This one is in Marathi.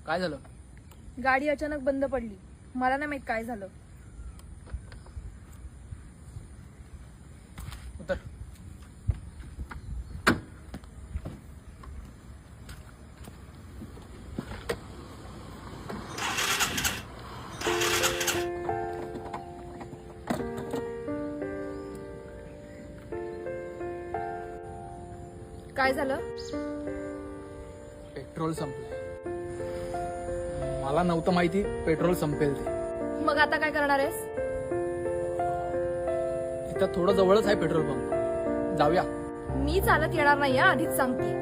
काय झालं? गाडी अचानक बंद पडली. मला नाही माहित काय झालं. उतर. काय झालं? पेट्रोल संपलंय. मला नव्हतं माहिती पेट्रोल संपेल ते. मग आता काय करणार आहेस? इथं थोडं जवळच आहे पेट्रोल पंप, जाऊया. मी चालत येणार नाही, आधीच सांगते.